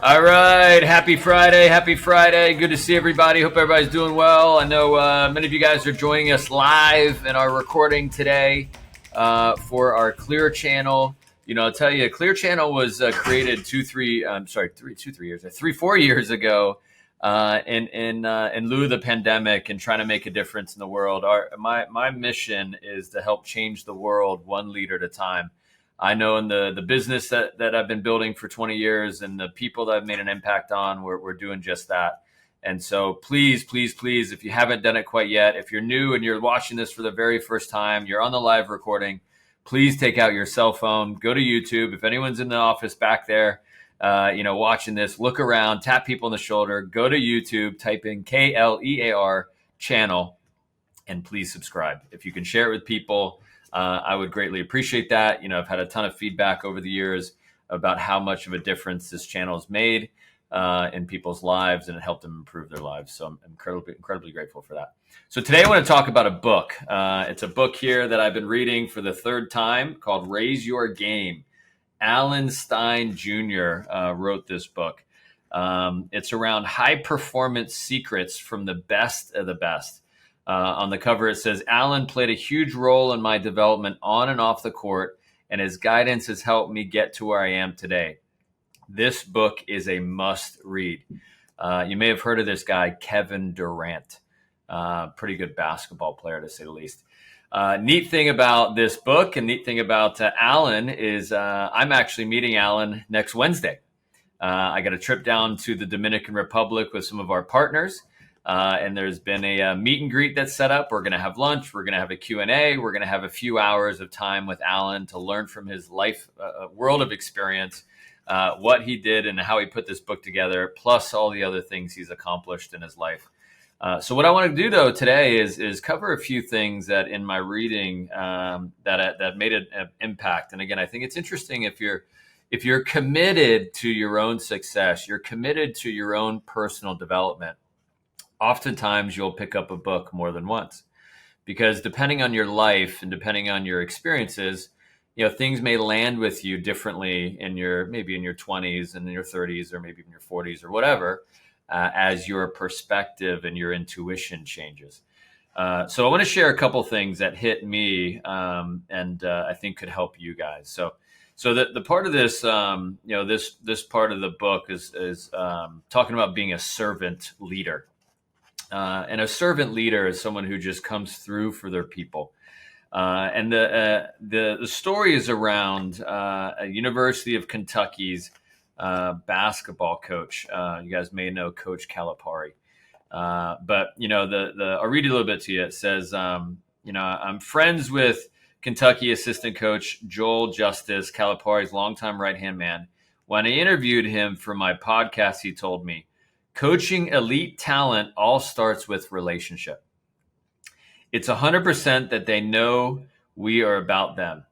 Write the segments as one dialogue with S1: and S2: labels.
S1: All right. Happy Friday. Happy Friday. Good to see everybody. Hope everybody's doing well. I know many of you guys are joining us live in our recording today for our Clear channel. You know, I'll tell you, Clear channel was created 4 years ago in lieu of the pandemic and trying to make a difference in the world. My mission is to help change the world one leader at a time. I know in the business that I've been building for 20 years and the people that I've made an impact on, we're doing just that. And so please, please, please, if you haven't done it quite yet, if you're new and you're watching this for the very first time, you're on the live recording, please take out your cell phone, go to YouTube. If anyone's in the office back there, watching this, look around, tap people on the shoulder, go to YouTube, type in KLEAR channel, and please subscribe. If you can share it with people, I would greatly appreciate that. You know, I've had a ton of feedback over the years about how much of a difference this channel has made in people's lives, and it helped them improve their lives. So I'm incredibly grateful for that. So today I want to talk about a book. It's a book here that I've been reading for the third time called Raise Your Game. Alan Stein Jr. Wrote this book. It's around high performance secrets from the best of the best. On the cover, it says, Alan played a huge role in my development on and off the court, and his guidance has helped me get to where I am today. This book is a must read. You may have heard of this guy, Kevin Durant. Pretty good basketball player, to say the least. Neat thing about this book and neat thing about Alan is I'm actually meeting Alan next Wednesday. I got a trip down to the Dominican Republic with some of our partners. And there's been a meet and greet that's set up. We're going to have lunch. We're going to have a Q&A. We're going to have a few hours of time with Alan to learn from his life, world of experience, what he did and how he put this book together, plus all the other things he's accomplished in his life. So what I want to do, though, today is cover a few things that in my reading that made an impact. And again, I think it's interesting if you're committed to your own success, you're committed to your own personal development. Oftentimes you'll pick up a book more than once because depending on your life and depending on your experiences, you know, things may land with you differently maybe in your 20s and in your 30s or maybe in your 40s or whatever, as your perspective and your intuition changes. So I want to share a couple things that hit me and I think could help you guys. So the part of this, this part of the book is talking about being a servant leader. And a servant leader is someone who just comes through for their people. And the story is around a University of Kentucky's basketball coach. You guys may know Coach Calipari. But, you know, I'll read it a little bit to you. It says, I'm friends with Kentucky assistant coach Joel Justice, Calipari's longtime right-hand man. When I interviewed him for my podcast, he told me, coaching elite talent all starts with relationship. It's 100% that they know we are about them.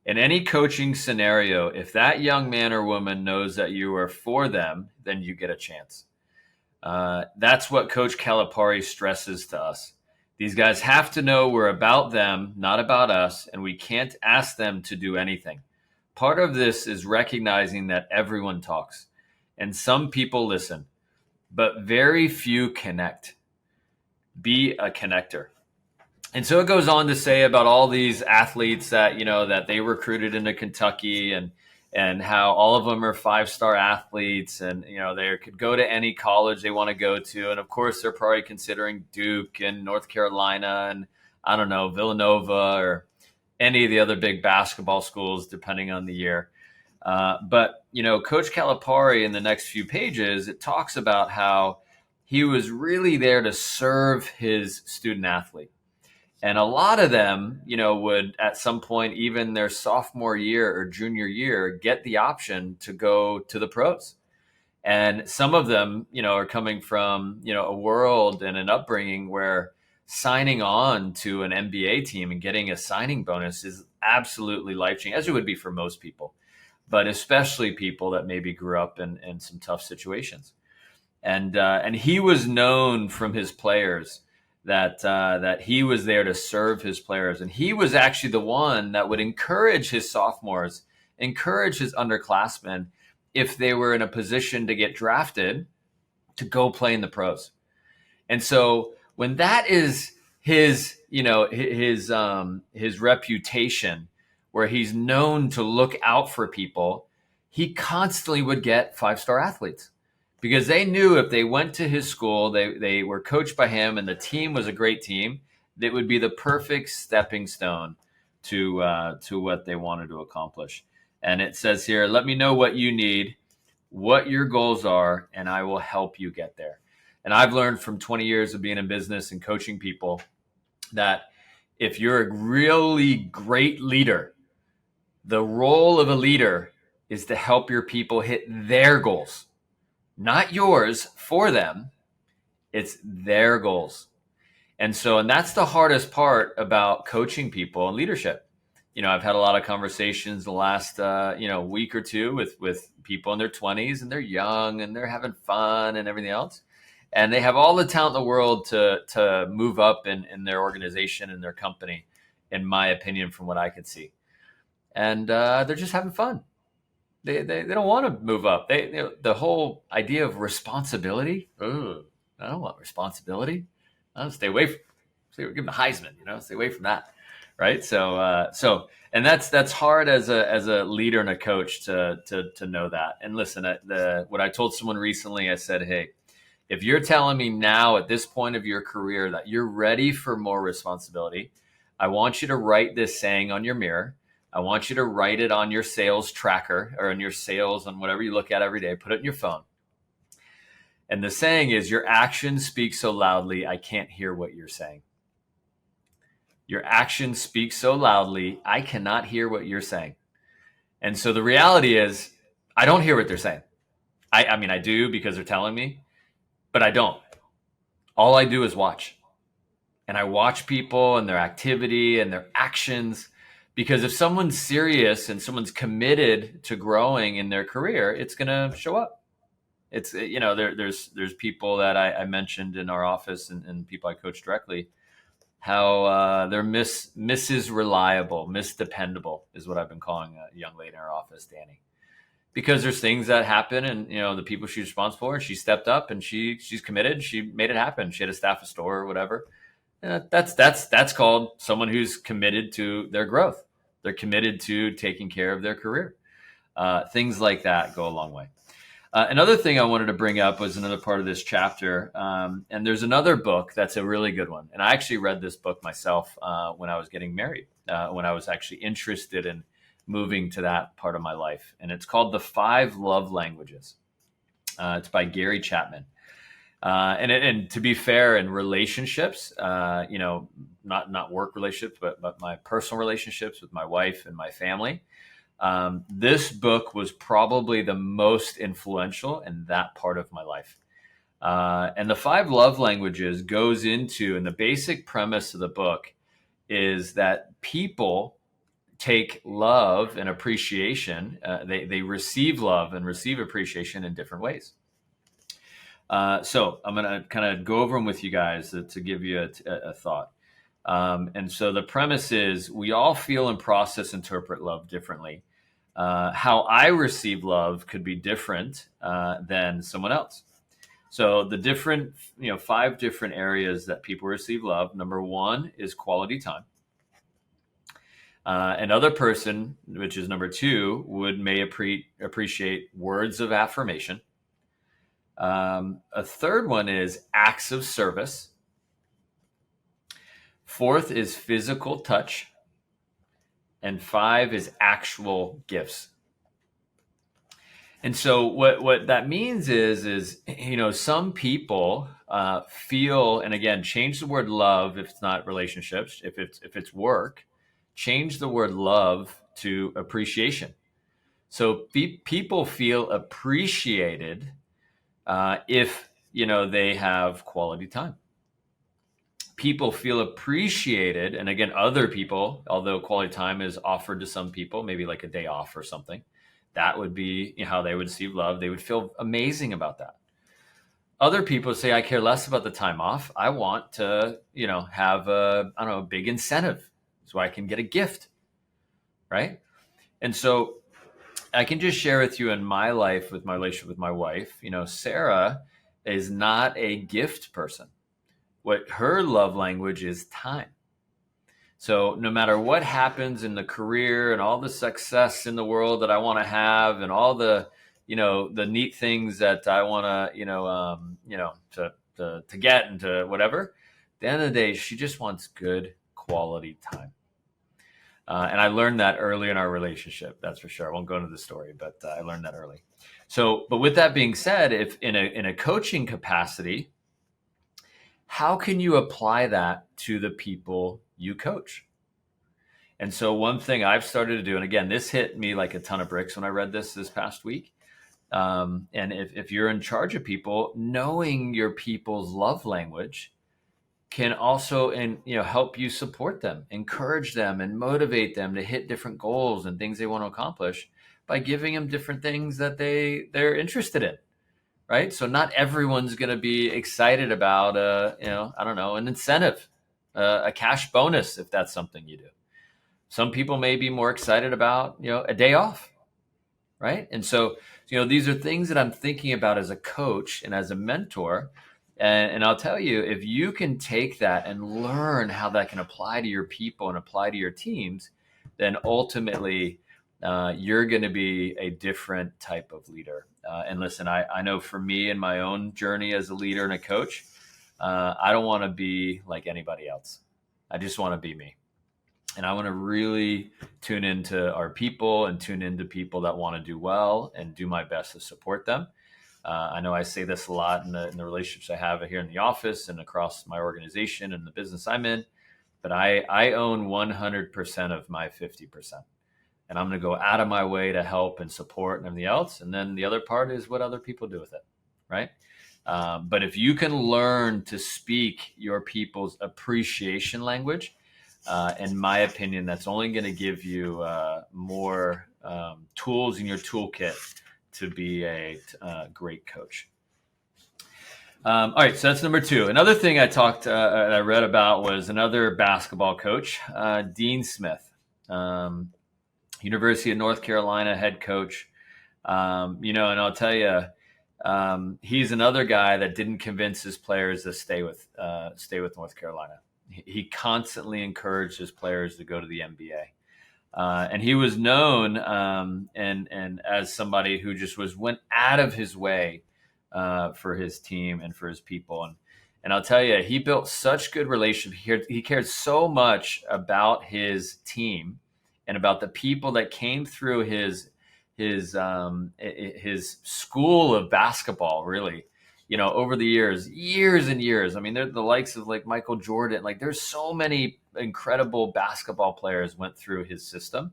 S1: In any coaching scenario, if that young man or woman knows that you are for them, then you get a chance. That's what Coach Calipari stresses to us. These guys have to know we're about them, not about us, and we can't ask them to do anything. Part of this is recognizing that everyone talks, and some people listen. But very few connect. Be a connector. And so it goes on to say about all these athletes that they recruited into Kentucky and how all of them are 5-star athletes and, they could go to any college they want to go to. And of course, they're probably considering Duke and North Carolina and I don't know, Villanova or any of the other big basketball schools, depending on the year. But Coach Calipari in the next few pages, it talks about how he was really there to serve his student athlete. And a lot of them, would at some point, even their sophomore year or junior year, get the option to go to the pros. And some of them, are coming from, a world and an upbringing where signing on to an NBA team and getting a signing bonus is absolutely life-changing, as it would be for most people, but especially people that maybe grew up in some tough situations. And he was known from his players that he was there to serve his players. And he was actually the one that would encourage his sophomores, encourage his underclassmen if they were in a position to get drafted to go play in the pros. And so when that is his, his reputation, where he's known to look out for people, he constantly would get 5-star athletes because they knew if they went to his school, they were coached by him and the team was a great team, that would be the perfect stepping stone to what they wanted to accomplish. And it says here, let me know what you need, what your goals are, and I will help you get there. And I've learned from 20 years of being in business and coaching people that if you're a really great leader, the role of a leader is to help your people hit their goals, not yours for them. It's their goals. And that's the hardest part about coaching people and leadership. I've had a lot of conversations the last, week or two with people in their 20s, and they're young and they're having fun and everything else. And they have all the talent in the world to move up in their organization and their company, in my opinion, from what I could see. And they're just having fun. They don't want to move up. The whole idea of responsibility. Ooh, I don't want responsibility. I'll stay away from. Give them the Heisman. Stay away from that. Right. So and that's hard as a leader and a coach to know that. And listen, what I told someone recently, I said, hey, if you're telling me now at this point of your career that you're ready for more responsibility, I want you to write this saying on your mirror. I want you to write it on your sales tracker or on your sales on whatever you look at every day. Put it in your phone. And the saying is, your actions speak so loudly, I can't hear what you're saying. Your actions speak so loudly, I cannot hear what you're saying. And so the reality is, I don't hear what they're saying. I mean, I do because they're telling me, but I don't. All I do is watch. And I watch people and their activity and their actions, because if someone's serious and someone's committed to growing in their career, it's going to show up. It's, there's people that I mentioned in our office and people I coach directly, how they're Mrs. Reliable, Miss Dependable is what I've been calling a young lady in our office, Danny. Because there's things that happen and, the people she's responsible for, and she stepped up and she's committed. She made it happen. She had a staff of store or whatever. That's called someone who's committed to their growth. They're committed to taking care of their career. Things like that go a long way. Another thing I wanted to bring up was another part of this chapter. And there's another book that's a really good one. And I actually read this book myself when I was getting married, when I was actually interested in moving to that part of my life. And it's called The 5 Love Languages. It's by Gary Chapman. And to be fair, in relationships, not work relationships, but my personal relationships with my wife and my family, this book was probably the most influential in that part of my life. And the 5 love languages goes into, and the basic premise of the book is that people take love and appreciation. They receive love and receive appreciation in different ways. So I'm going to kind of go over them with you guys to give you a thought. And so the premise is we all feel and process, interpret love differently. How I receive love could be different than someone else. So the different, 5 different areas that people receive love. Number 1 is quality time. Another person, which is number 2, may appreciate words of affirmation. A third one is acts of service. 4th is physical touch. And 5 is actual gifts. And so what that means is some people feel, and again, change the word love if it's not relationships, if it's work, change the word love to appreciation. So people feel appreciated if they have quality time. People feel appreciated, and again, other people, although quality time is offered to some people, maybe like a day off or something, that would be how they would receive love. They would feel amazing about that. Other people say, I care less about the time off. I want to, have a big incentive so I can get a gift, right? And so I can just share with you in my life, with my relationship with my wife, Sarah is not a gift person. What her love language is time. So no matter what happens in the career and all the success in the world that I want to have and all the, the neat things that I want to, to get and to whatever, at the end of the day, she just wants good quality time. And I learned that early in our relationship. That's for sure. I won't go into the story, but I learned that early. So, but with that being said, if in a coaching capacity, how can you apply that to the people you coach? And so one thing I've started to do, and again, this hit me like a ton of bricks when I read this past week. And if you're in charge of people, knowing your people's love language can also help you support them, encourage them, and motivate them to hit different goals and things they want to accomplish by giving them different things that they're interested in. Right. So not everyone's going to be excited about, I don't know, an incentive, a cash bonus, if that's something you do. Some people may be more excited about, a day off. Right. And so, these are things that I'm thinking about as a coach and as a mentor. And I'll tell you, if you can take that and learn how that can apply to your people and apply to your teams, then ultimately you're going to be a different type of leader. And listen, I know for me in my own journey as a leader and a coach, I don't want to be like anybody else. I just want to be me. And I want to really tune into our people and tune into people that want to do well and do my best to support them. I know I say this a lot in the relationships I have here in the office and across my organization and the business I'm in, but I own 100% of my 50%. And I'm going to go out of my way to help and support and everything else. And then the other part is what other people do with it, right? But if you can learn to speak your people's appreciation language, in my opinion, that's only going to give you more tools in your toolkit to be a great coach. All right, so that's number 2. Another thing I read about was another basketball coach, Dean Smith, University of North Carolina head coach. And I'll tell you, he's another guy that didn't convince his players to stay with North Carolina. He constantly encouraged his players to go to the NBA. And he was known and as somebody who just went out of his way for his team and for his people. And I'll tell you, he built such good relationships. He cared so much about his team and about the people that came through his school of basketball, really. Over the years and years. I mean, they're the likes of like Michael Jordan. Like, there's so many incredible basketball players went through his system.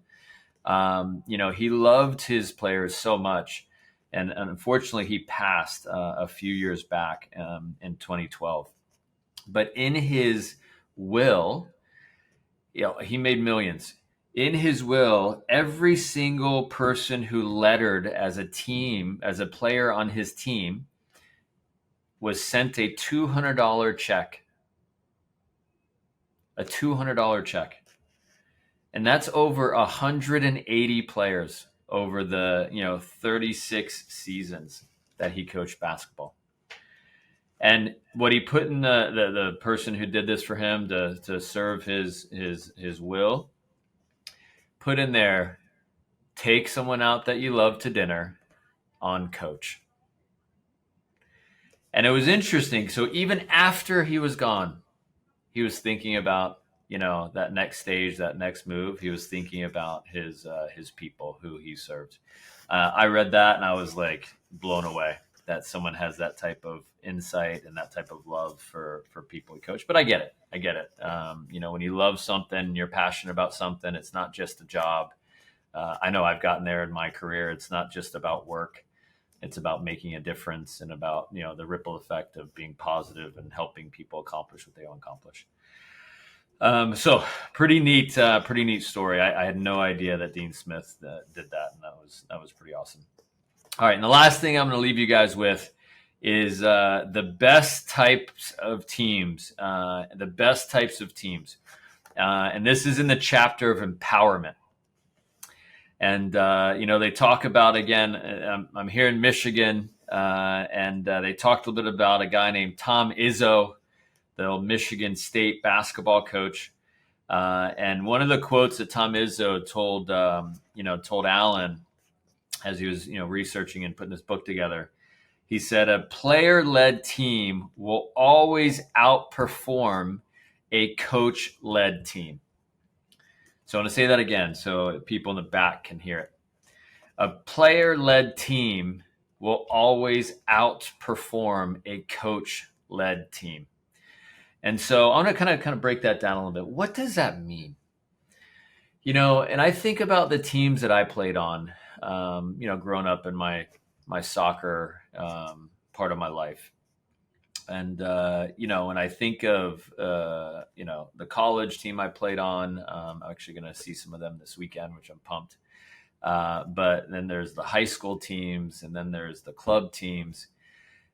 S1: He loved his players so much. And unfortunately, he passed a few years back in 2012. But in his will, he made millions. In his will, every single person who lettered as a player on his team, was sent a $200 check. A $200 check. And that's over 180 players over the 36 seasons that he coached basketball. And what he put in the person who did this for him to serve his will, put in there, take someone out that you love to dinner on coach. And it was interesting. So even after he was gone, he was thinking about, that next stage, that next move. He was thinking about his people who he served. I read that and I was like blown away that someone has that type of insight and that type of love for people he coach. But I get it. When you love something, you're passionate about something, it's not just a job. I know I've gotten there in my career. It's not just about work. It's about making a difference and about, the ripple effect of being positive and helping people accomplish what they want to accomplish. So pretty neat story. I had no idea that Dean Smith did that. And that was pretty awesome. All right. And the last thing I'm going to leave you guys with is the best types of teams, and this is in the chapter of empowerment. And, they talk about, again, I'm here in Michigan, and they talked a little bit about a guy named Tom Izzo, the old Michigan State basketball coach. And one of the quotes that Tom Izzo told Alan as he was, researching and putting this book together, he said, a player-led team will always outperform a coach-led team. So I want to say that again so people in the back can hear it. A player-led team will always outperform a coach-led team. And so I want to kind of break that down a little bit. What does that mean? And I think about the teams that I played on, growing up in my soccer part of my life. And, when I think of, the college team I played on, I'm actually going to see some of them this weekend, which I'm pumped. But then there's the high school teams, and then there's the club teams.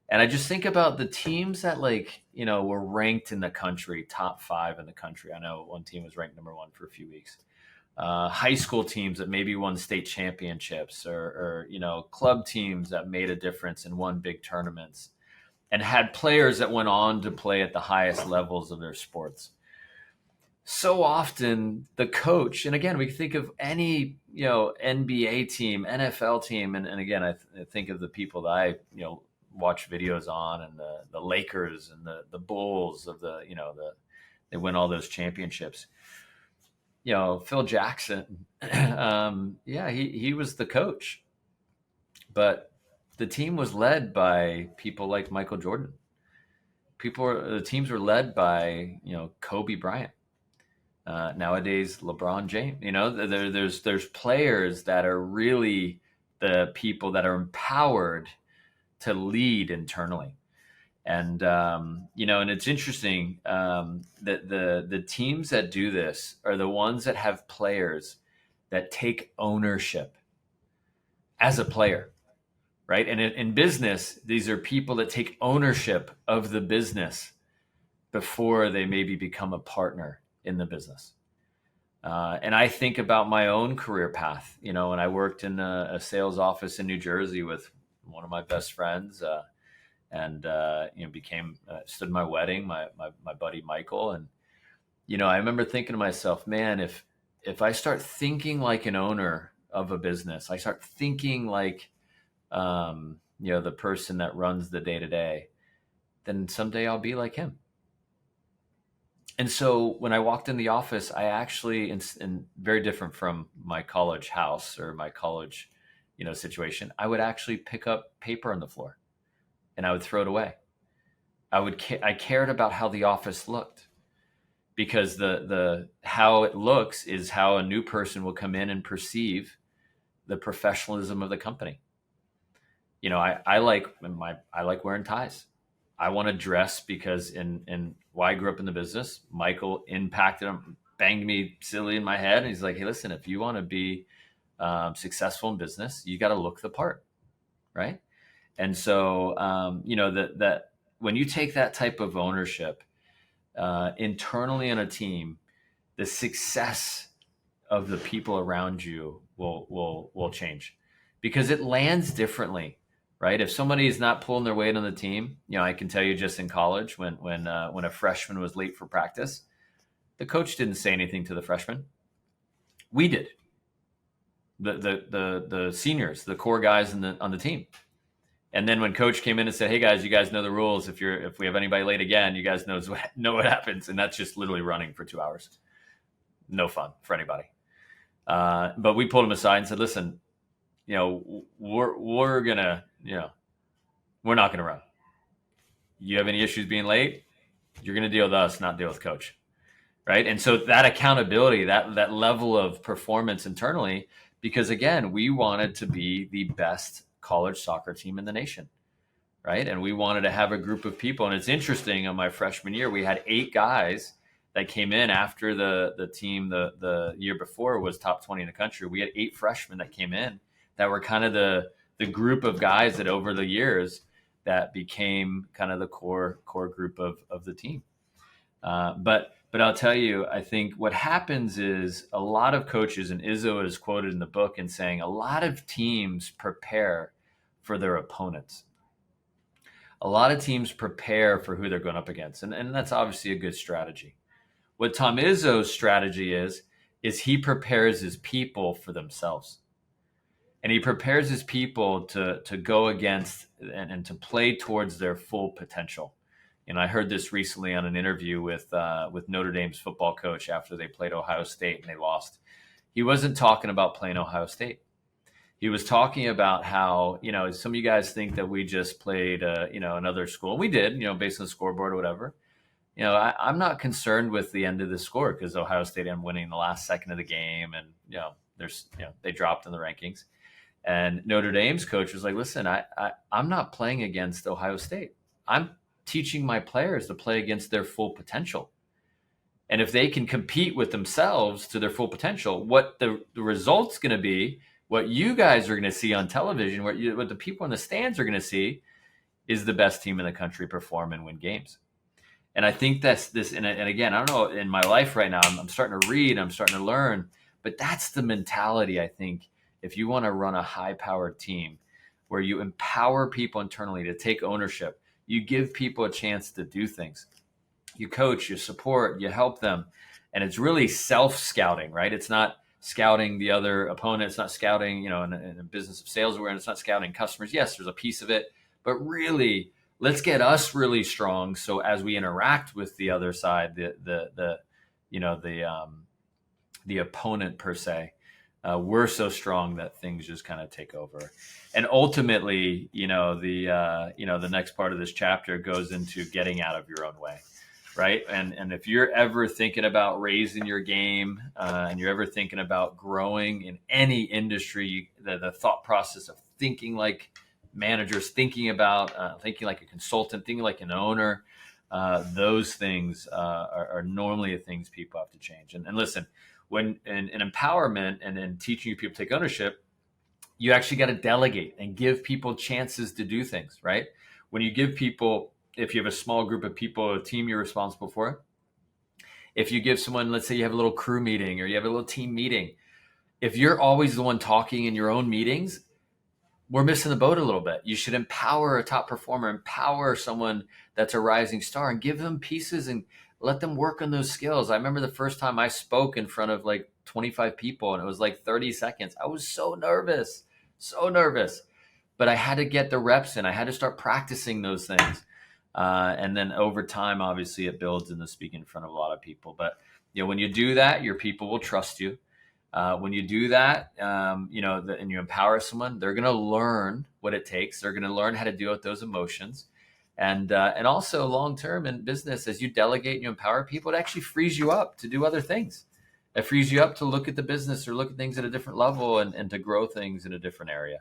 S1: And I just think about the teams that were ranked in the country, top 5 in the country. I know one team was ranked number 1 for a few weeks. High school teams that maybe won state championships, or club teams that made a difference and won big tournaments and had players that went on to play at the highest levels of their sports. So often the coach, and again, we think of any, NBA team, NFL team. And again, I think of the people that I, watch videos on, and the Lakers and the Bulls of they win all those championships. Phil Jackson, he was the coach, but the team was led by people like Michael Jordan. The teams were led by, Kobe Bryant. Nowadays, LeBron James. There's players that are really the people that are empowered to lead internally. And, and it's interesting that the teams that do this are the ones that have players that take ownership as a player, right? And in business, these are people that take ownership of the business before they maybe become a partner in the business. And I think about my own career path, when I worked in a sales office in New Jersey with one of my best friends, and stood my wedding, my buddy Michael. And I remember thinking to myself, man, if I start thinking like an owner of a business, I start thinking like the person that runs the day-to-day, then someday I'll be like him. And so when I walked in the office, I actually, and very different from my college house or my college situation, I would actually pick up paper on the floor and I would throw it away. I cared about how the office looked, because the how it looks is how a new person will come in and perceive the professionalism of the company. I like wearing ties. I want to dress because I grew up in the business. Michael impacted him, banged me silly in my head, and he's like, "Hey, listen, if you want to be successful in business, you got to look the part, right?" And so, that when you take that type of ownership internally in a team, the success of the people around you will change, because it lands differently, right? If somebody is not pulling their weight on the team, I can tell you, just in college, when a freshman was late for practice, the coach didn't say anything to the freshman. We did. The seniors, the core guys on the team. And then when coach came in and said, "Hey guys, you guys know the rules. If we have anybody late again, you guys know what happens." And that's just literally running for 2 hours. No fun for anybody. But we pulled him aside and said, "Listen, we're gonna, we're not gonna run. You have any issues being late, you're gonna deal with us, not deal with coach." Right. And so that accountability, that level of performance internally, because again, we wanted to be the best college soccer team in the nation, right? And we wanted to have a group of people. And it's interesting, on my freshman year, we had 8 guys that came in after the team the year before was top 20 in the country. We had 8 freshmen that came in that were kind of the group of guys that over the years that became kind of the core group of the team. But But I'll tell you, I think what happens is a lot of coaches, and Izzo is quoted in the book in saying a lot of teams prepare for their opponents. A lot of teams prepare for who they're going up against. And that's obviously a good strategy. What Tom Izzo's strategy is he prepares his people for themselves. And he prepares his people to go against and to play towards their full potential. And I heard this recently on an interview with Notre Dame's football coach after they played Ohio State and they lost. He wasn't talking about playing Ohio State. He was talking about how, some of you guys think that we just played, another school. And we did, based on the scoreboard or whatever. I'm not concerned with the end of the score because Ohio State ended up winning the last second of the game. And, they dropped in the rankings. And Notre Dame's coach was like, listen, I'm not playing against Ohio State. I'm teaching my players to play against their full potential. And if they can compete with themselves to their full potential, what the result's going to be, what you guys are going to see on television, what the people in the stands are going to see is the best team in the country perform and win games. And I think that's this. And again, I don't know, in my life right now, I'm starting to read, I'm starting to learn, but that's the mentality, I think, if you want to run a high-powered team where you empower people internally to take ownership, you give people a chance to do things. You coach, you support, you help them. And it's really self-scouting, right? It's not scouting the other opponent. It's not scouting, in a business of sales awareness. It's not scouting customers. Yes, there's a piece of it, but really, let's get us really strong. So as we interact with the other side, the opponent per se, we're so strong that things just kind of take over. And ultimately, the next part of this chapter goes into getting out of your own way. Right. And if you're ever thinking about raising your game and you're ever thinking about growing in any industry, the thought process of thinking like managers, thinking like a consultant, thinking like an owner, those things are normally the things people have to change. And listen, when in empowerment and in teaching people to take ownership, you actually got to delegate and give people chances to do things. Right. When you give people, if you have a small group of people, a team you're responsible for, if you give someone, let's say you have a little crew meeting or you have a little team meeting, if you're always the one talking in your own meetings, we're missing the boat a little bit. You should empower a top performer, empower someone that's a rising star and give them pieces and let them work on those skills. I remember the first time I spoke in front of like 25 people and it was like 30 seconds. I was so nervous. But I had to get the reps in. I had to start practicing those things. And then over time, obviously, it builds into speaking in front of a lot of people. But when you do that, your people will trust you. When you do that, and you empower someone, they're going to learn what it takes. They're going to learn how to deal with those emotions. And also long term in business, as you delegate and you empower people, it actually frees you up to do other things. It frees you up to look at the business or look at things at a different level and to grow things in a different area.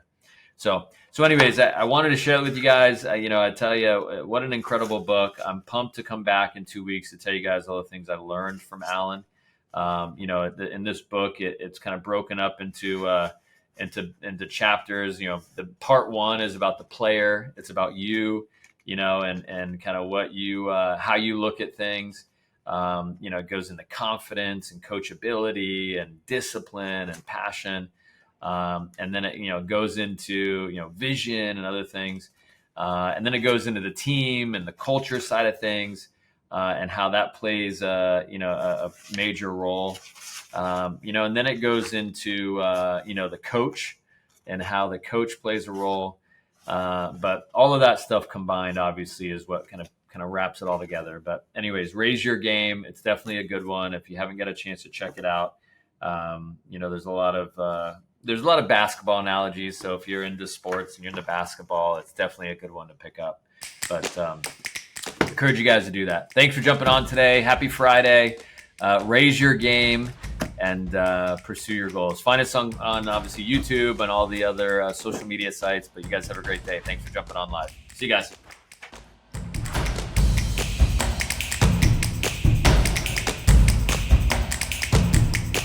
S1: So anyways, I wanted to share it with you guys. I tell you, what an incredible book. I'm pumped to come back in 2 weeks to tell you guys all the things I learned from Alan. In this book, it's kind of broken up into chapters. The part one is about the player. It's about you, and kind of what you, how you look at things. It goes into confidence and coachability and discipline and passion. And then it goes into, vision and other things. And then it goes into the team and the culture side of things, and how that plays, a major role. And then it goes into, the coach and how the coach plays a role. But all of that stuff combined, obviously, is what kind of wraps it all together. But anyways, Raise Your Game. It's definitely a good one. If you haven't got a chance to check it out, there's a lot of basketball analogies. So if you're into sports and you're into basketball, it's definitely a good one to pick up. But encourage you guys to do that. Thanks for jumping on today. Happy Friday. Raise your game and pursue your goals. Find us on obviously YouTube and all the other social media sites. But you guys have a great day. Thanks for jumping on live. See you guys.